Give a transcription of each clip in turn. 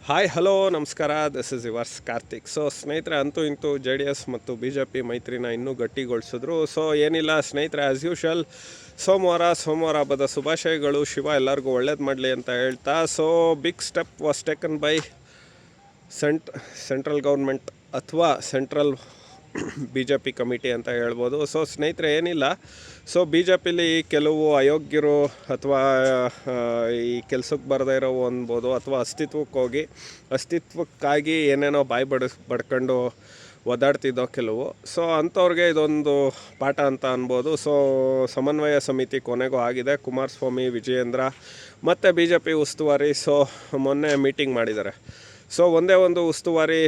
Hi hello ನಮಸ್ಕಾರ, this is yours Karthik. So ಸ್ನೇಹಿತರೆ, ಅಂತೂ ಇಂತೂ ಜೆ ಡಿ ಎಸ್ ಮತ್ತು ಬಿ ಜೆ ಪಿ ಮೈತ್ರಿನ ಇನ್ನೂ ಗಟ್ಟಿಗೊಳಿಸಿದ್ರು. ಸೊ ಏನಿಲ್ಲ ಸ್ನೇಹಿತರೆ, ಆ್ಯಸ್ ಯೂಶುವಲ್ ಸೋಮವಾರ ಹಬ್ಬದ ಶುಭಾಶಯಗಳು. ಶಿವ ಎಲ್ಲರಿಗೂ ಒಳ್ಳೇದು ಮಾಡಲಿ ಅಂತ ಹೇಳ್ತಾ, so big step was taken by central government ಅಥವಾ central B J P committee ಅಂತ ಹೇಳ್ಬೋದು. ಸೊ ಸ್ನೇಹಿತರೆ, ಏನಿಲ್ಲ, ಸೊ ಬಿ ಜೆ ಪಿಲಿ ಕೆಲವು ಅಯೋಗ್ಯರು ಅಥವಾ ಈ ಕೆಲಸಕ್ಕೆ ಬರದೇ ಇರೋ ಅನ್ಬೋದು, ಅಥವಾ ಅಸ್ತಿತ್ವಕ್ಕಾಗಿ ಏನೇನೋ ಬಾಯಿ ಬಡ್ಕೊಂಡು ಒದ್ದಾಡ್ತಿದ್ದೋ ಕೆಲವು. ಸೊ ಅಂಥವ್ರಿಗೆ ಇದೊಂದು ಪಾಠ ಅಂತ ಅನ್ಬೋದು. ಸೊ ಸಮನ್ವಯ ಸಮಿತಿ ಕೊನೆಗೂ ಆಗಿದೆ. ಕುಮಾರಸ್ವಾಮಿ, ವಿಜಯೇಂದ್ರ ಮತ್ತು ಬಿ ಜೆ ಪಿ ಉಸ್ತುವಾರಿ ಮೊನ್ನೆ ಮೀಟಿಂಗ್ ಮಾಡಿದ್ದಾರೆ. ಸೊ ಒಂದೇ ಒಂದು ಉಸ್ತುವಾರಿ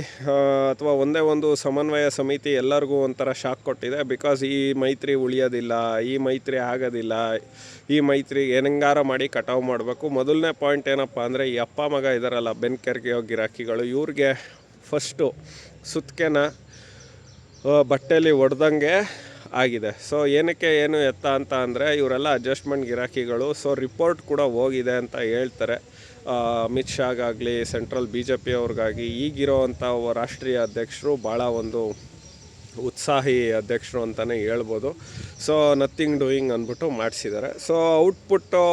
ಅಥವಾ ಒಂದೇ ಒಂದು ಸಮನ್ವಯ ಸಮಿತಿ ಎಲ್ಲರಿಗೂ ಒಂಥರ ಶಾಕ್ ಕೊಟ್ಟಿದೆ. ಬಿಕಾಸ್ ಈ ಮೈತ್ರಿ ಉಳಿಯೋದಿಲ್ಲ, ಈ ಮೈತ್ರಿ ಆಗೋದಿಲ್ಲ, ಈ ಮೈತ್ರಿ ಏನಂಗಾರ ಮಾಡಿ ಕಟಾವು ಮಾಡಬೇಕು. ಮೊದಲನೇ ಪಾಯಿಂಟ್ ಏನಪ್ಪ ಅಂದರೆ, ಈ ಅಪ್ಪ ಮಗ ಇದ್ದಾರಲ್ಲ ಬೆನ್ಕೆರ್ಗೆಯೋ ಗಿರಾಕಿಗಳು, ಇವ್ರಿಗೆ ಫಸ್ಟು ಸುತ್ತಿಗೆನ ಬಟ್ಟೆಯಲ್ಲಿ ಹೊಡೆದಂಗೆ ಆಗಿದೆ. ಸೊ ಏನಕ್ಕೆ ಏನು ಎತ್ತ ಅಂತ ಅಂದರೆ, ಇವರೆಲ್ಲ ಅಡ್ಜಸ್ಟ್ಮೆಂಟ್ ಗಿರಾಕಿಗಳು. ಸೊ ರಿಪೋರ್ಟ್ ಕೂಡ ಹೋಗಿದೆ ಅಂತ ಹೇಳ್ತಾರೆ. ಅಮಿತ್ ಶಾಗಾಗಲಿ, ಸೆಂಟ್ರಲ್ ಬಿ ಜೆ ಪಿ ಅವ್ರಿಗಾಗಿ ಈಗಿರೋವಂಥ ರಾಷ್ಟ್ರೀಯ ಅಧ್ಯಕ್ಷರು ಭಾಳ ಒಂದು ಉತ್ಸಾಹಿ ಅಧ್ಯಕ್ಷರು ಅಂತಲೇ ಹೇಳ್ಬೋದು. ಸೊ ನಥಿಂಗ್ ಡೂಯಿಂಗ್ ಅಂದ್ಬಿಟ್ಟು ಮಾಡಿಸಿದ್ದಾರೆ. ಸೊ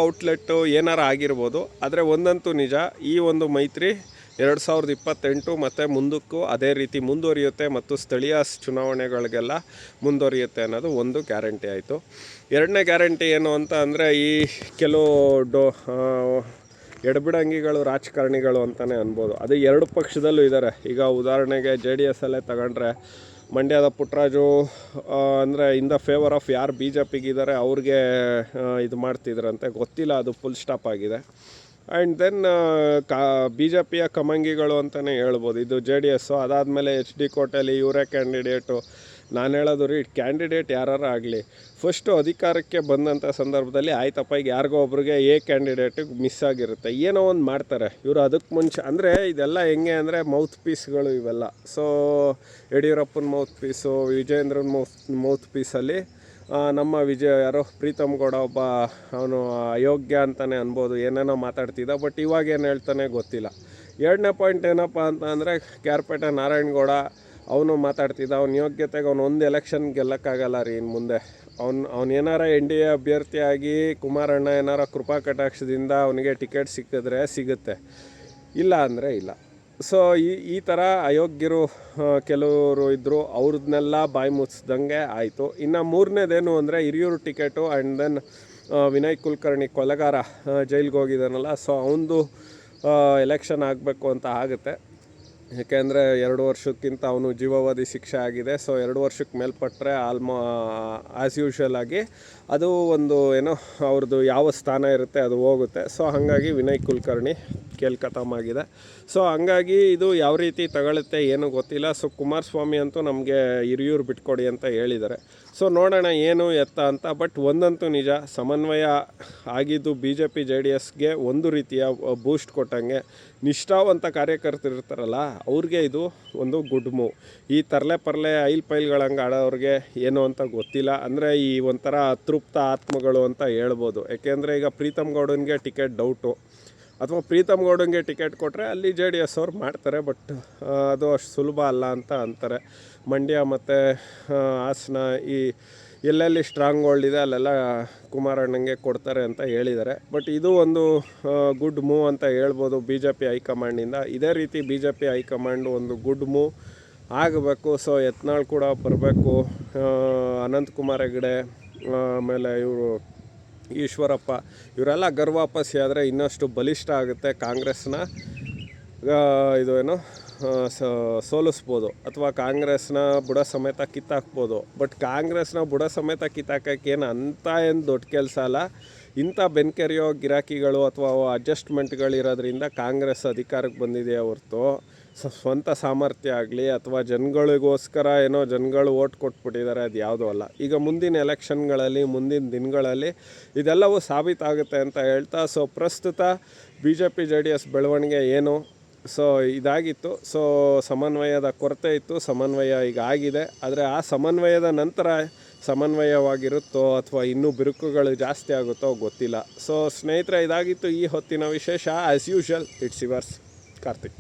ಔಟ್ಲೆಟ್ಟು ಏನಾರ ಆಗಿರ್ಬೋದು, ಆದರೆ ಒಂದಂತೂ ನಿಜ, ಈ ಒಂದು ಮೈತ್ರಿ 2028 ಮತ್ತು ಮುಂದಕ್ಕೂ ಅದೇ ರೀತಿ ಮುಂದುವರಿಯುತ್ತೆ ಮತ್ತು ಸ್ಥಳೀಯ ಚುನಾವಣೆಗಳಿಗೆಲ್ಲ ಮುಂದುವರಿಯುತ್ತೆ ಅನ್ನೋದು ಒಂದು ಗ್ಯಾರಂಟಿ ಆಯಿತು. ಎರಡನೇ ಗ್ಯಾರಂಟಿ ಏನು ಅಂತ ಅಂದರೆ, ಈ ಕೆಲವು ಎಡಬಿಡಂಗಿಗಳು ರಾಜಕಾರಣಿಗಳು ಅಂತಲೇ ಅನ್ಬೋದು. ಅದು ಎರಡು ಪಕ್ಷದಲ್ಲೂ ಇದ್ದಾರೆ. ಈಗ ಉದಾಹರಣೆಗೆ ಜೆ ಡಿ ಎಸ್ಸಲ್ಲೇ ತಗೊಂಡ್ರೆ, ಮಂಡ್ಯದ ಪುಟ್ಟರಾಜು ಅಂದರೆ ಇನ್ ದ ಫೇವರ್ ಆಫ್ ಯಾರು ಬಿ ಜೆ ಪಿಗಿದ್ದಾರೆ ಅವ್ರಿಗೆ ಇದು ಮಾಡ್ತಿದ್ರಂತೆ, ಗೊತ್ತಿಲ್ಲ, ಅದು ಫುಲ್ ಸ್ಟಾಪ್ ಆಗಿದೆ. ಆ್ಯಂಡ್ ದೆನ್ ಬಿ ಜೆ ಪಿಯ ಕಮಂಗಿಗಳು ಅಂತಲೇ ಹೇಳ್ಬೋದು ಇದು ಜೆ ಡಿ ಎಸ್ಸು. ಅದಾದಮೇಲೆ ಎಚ್ ಡಿ ಕೋಟೆಯಲ್ಲಿ ಇವರೇ ಕ್ಯಾಂಡಿಡೇಟು. ನಾನು ಹೇಳೋದು ರೀ, ಕ್ಯಾಂಡಿಡೇಟ್ ಯಾರು ಆಗಲಿ, ಫಸ್ಟು ಅಧಿಕಾರಕ್ಕೆ ಬಂದಂಥ ಸಂದರ್ಭದಲ್ಲಿ ಆಯ್ತಪ್ಪ, ಈಗ ಯಾರಿಗೋ ಒಬ್ರಿಗೆ ಕ್ಯಾಂಡಿಡೇಟಿಗೆ ಮಿಸ್ ಆಗಿರುತ್ತೆ, ಏನೋ ಒಂದು ಮಾಡ್ತಾರೆ ಇವರು. ಅದಕ್ಕೆ ಮುಂಚೆ ಅಂದರೆ ಇದೆಲ್ಲ ಹೆಂಗೆ ಅಂದರೆ ಮೌತ್ ಪೀಸ್ಗಳು ಇವೆಲ್ಲ. ಸೊ ಯಡಿಯೂರಪ್ಪನ ಮೌತ್ ಪೀಸು, ವಿಜಯೇಂದ್ರನ ಮೌತ್ ಪೀಸಲ್ಲಿ ನಮ್ಮ ಪ್ರೀತಮ್ ಗೌಡ ಒಬ್ಬ, ಅವನು ಅಯೋಗ್ಯ ಅಂತಲೇ ಅನ್ಬೋದು, ಏನೇನೋ ಮಾತಾಡ್ತಿದ್ದ. ಬಟ್ ಇವಾಗ ಏನು ಹೇಳ್ತಾನೆ ಗೊತ್ತಿಲ್ಲ. ಎರಡನೇ ಪಾಯಿಂಟ್ ಏನಪ್ಪ ಅಂತ ಅಂದರೆ, ಕ್ಯಾರ್ಪೇಟೆ ನಾರಾಯಣಗೌಡ ಅವನು ಮಾತಾಡ್ತಿದ್ದ. ಅವನ ಯೋಗ್ಯತೆಗೆ ಒಂದು ಎಲೆಕ್ಷನ್ ಗೆಲ್ಲಕ್ಕಾಗಲ್ಲ ರೀ ಇನ್ನು ಮುಂದೆ. ಅವ್ನು ಏನಾರ ಎನ್ ಡಿ ಎ ಅಭ್ಯರ್ಥಿಯಾಗಿ ಕುಮಾರಣ್ಣ ಏನಾರ ಕೃಪಾ ಕಟಾಕ್ಷದಿಂದ ಅವನಿಗೆ ಟಿಕೆಟ್ ಸಿಕ್ಕಿದ್ರೆ ಸಿಗುತ್ತೆ, ಇಲ್ಲ ಅಂದರೆ ಇಲ್ಲ. ಸೊ ಈ ಥರ ಅಯೋಗ್ಯರು ಕೆಲವರು ಇದ್ದರು, ಅವ್ರನ್ನೆಲ್ಲ ಬಾಯಿ ಮುಚ್ಚಿದಂಗೆ ಆಯಿತು. ಇನ್ನು ಮೂರನೇದೇನು ಅಂದರೆ, Hiriyur ticket. And then Vinay Kulkarni ಕೊಲೆಗಾರ ಜೈಲಿಗೆ ಹೋಗಿದ್ದಾನಲ್ಲ, ಸೊ ಅವನದು ಎಲೆಕ್ಷನ್ ಆಗಬೇಕು ಅಂತ ಆಗುತ್ತೆ. ಏಕೆಂದರೆ 2 ವರ್ಷಕ್ಕಿಂತ ಅವನು ಜೀವಾವಧಿ ಶಿಕ್ಷೆ ಆಗಿದೆ. ಸೊ 2 ವರ್ಷಕ್ಕೆ ಮೇಲ್ಪಟ್ಟರೆ ಆ್ಯಸ್ ಯೂಶ್ವಲ್ ಆಗಿ ಅದು ಒಂದು ಏನೋ ಅವ್ರದ್ದು ಯಾವ ಸ್ಥಾನ ಇರುತ್ತೆ ಅದು ಹೋಗುತ್ತೆ. ಸೊ ಹಾಗಾಗಿ ವಿನಯ್ ಕುಲಕರ್ಣಿ ಆಗಿದೆ. ಸೊ ಹಂಗಾಗಿ ಇದು ಯಾವ ರೀತಿ ತಗೊಳುತ್ತೆ ಏನೂ ಗೊತ್ತಿಲ್ಲ. ಸೊ ಕುಮಾರಸ್ವಾಮಿ ಅಂತೂ ನಮಗೆ ಹಿರಿಯೂರು ಬಿಟ್ಕೊಡಿ ಅಂತ ಹೇಳಿದ್ದಾರೆ. ಸೊ ನೋಡೋಣ ಏನು ಎತ್ತ ಅಂತ. ಬಟ್ ಒಂದಂತೂ ನಿಜ, ಸಮನ್ವಯ ಆಗಿದ್ದು B J P J D ಎಸ್ಗೆ ಒಂದು ರೀತಿಯ ಬೂಸ್ಟ್ ಕೊಟ್ಟಂಗೆ. ನಿಷ್ಠಾವಂತ ಕಾರ್ಯಕರ್ತರು ಇರ್ತಾರಲ್ಲ, ಅವ್ರಿಗೆ ಇದು ಒಂದು ಗುಡ್ ಮೂವ್. ಈ ತರಲೆ ಐಲ್ ಪೈಲ್ಗಳಂಗೆ ಆಡೋರಿಗೆ ಏನು ಅಂತ ಗೊತ್ತಿಲ್ಲ. ಅಂದರೆ ಈ ಒಂಥರ ಅತೃಪ್ತ ಆತ್ಮಗಳು ಅಂತ ಹೇಳ್ಬೋದು. ಯಾಕೆಂದರೆ ಈಗ ಪ್ರೀತಮ್ ಗೌಡನಿಗೆ ಟಿಕೆಟ್ ಡೌಟು, ಅಥವಾ ಪ್ರೀತಮ್ ಗೌಡನಿಗೆ ಟಿಕೆಟ್ ಕೊಟ್ಟರೆ ಅಲ್ಲಿ ಜೆ ಡಿ ಎಸ್ ಅವ್ರು ಮಾಡ್ತಾರೆ. ಬಟ್ ಅದು ಅಷ್ಟು ಸುಲಭ ಅಲ್ಲ ಅಂತ ಅಂತಾರೆ. ಮಂಡ್ಯ ಮತ್ತು ಹಾಸನ, ಈ ಎಲ್ಲೆಲ್ಲಿ ಸ್ಟ್ರಾಂಗ್ ಹೋಲ್ಡ್ ಇದೆ ಅಲ್ಲೆಲ್ಲ ಕುಮಾರಣ್ಣಂಗೆ ಕೊಡ್ತಾರೆ ಅಂತ ಹೇಳಿದ್ದಾರೆ. ಬಟ್ ಇದು ಒಂದು ಗುಡ್ ಮೂವ್ ಅಂತ ಹೇಳ್ಬೋದು ಬಿ ಜೆ ಪಿ ಹೈಕಮಾಂಡಿಂದ. ಇದೇ ರೀತಿ ಬಿ ಜೆ ಪಿ ಹೈಕಮಾಂಡು ಒಂದು ಗುಡ್ ಮೂವ್ ಆಗಬೇಕು. ಸೊ ಯತ್ನಾಳ್ ಕೂಡ ಬರಬೇಕು, ಅನಂತಕುಮಾರ್ ಹೆಗಡೆ, ಆಮೇಲೆ ಇವರು ಈಶ್ವರಪ್ಪ, ಇವರೆಲ್ಲ ಗರ್ವಾಪಸಿ ಆದರೆ ಇನ್ನಷ್ಟು ಬಲಿಷ್ಠ ಆಗುತ್ತೆ. ಕಾಂಗ್ರೆಸ್ನ ಸೋಲಿಸ್ಬೋದು, ಅಥವಾ ಕಾಂಗ್ರೆಸ್ನ ಬುಡ ಸಮೇತ ಕಿತ್ತಾಕ್ಬೋದು. ಬಟ್ ಕಾಂಗ್ರೆಸ್ನ ಬುಡ ಸಮೇತ ಕಿತ್ತಾಕಕ್ಕೇನು ಅಂತ ಏನು ದೊಡ್ಡ ಕೆಲಸ ಅಲ್ಲ. ಇಂಥ ಬೆನ್ಕೆರೆಯೋ ಗಿರಾಕಿಗಳು ಅಥವಾ ಅಡ್ಜಸ್ಟ್ಮೆಂಟ್ಗಳಿರೋದ್ರಿಂದ ಕಾಂಗ್ರೆಸ್ ಅಧಿಕಾರಕ್ಕೆ ಬಂದಿದೆಯೇ ಹೊರತು ಸ್ವಂತ ಸಾಮರ್ಥ್ಯ ಆಗಲಿ ಅಥವಾ ಜನಗಳಿಗೋಸ್ಕರ ಏನೋ ಜನಗಳು ಓಟ್ ಕೊಟ್ಬಿಟ್ಟಿದ್ದಾರೆ, ಅದು ಯಾವುದೂ ಅಲ್ಲ. ಈಗ ಮುಂದಿನ ಎಲೆಕ್ಷನ್ಗಳಲ್ಲಿ, ಮುಂದಿನ ದಿನಗಳಲ್ಲಿ ಇದೆಲ್ಲವೂ ಸಾಬೀತಾಗುತ್ತೆ ಅಂತ ಹೇಳ್ತಾ, ಸೊ ಪ್ರಸ್ತುತ B J P J D S ಬೆಳವಣಿಗೆ ಏನು, ಸೊ ಇದಾಗಿತ್ತು. ಸೊ ಸಮನ್ವಯದ ಕೊರತೆ ಇತ್ತು, ಸಮನ್ವಯ ಈಗ ಆಗಿದೆ. ಆದರೆ ಆ ಸಮನ್ವಯದ ನಂತರ ಸಮನ್ವಯವಾಗಿರುತ್ತೋ ಅಥವಾ ಇನ್ನೂ ಬಿರುಕುಗಳು ಜಾಸ್ತಿ ಆಗುತ್ತೋ ಗೊತ್ತಿಲ್ಲ. ಸೊ ಸ್ನೇಹಿತರೆ, ಇದಾಗಿತ್ತು ಈ ಹೊತ್ತಿನ ವಿಶೇಷ. As usual, it's yours Karthik.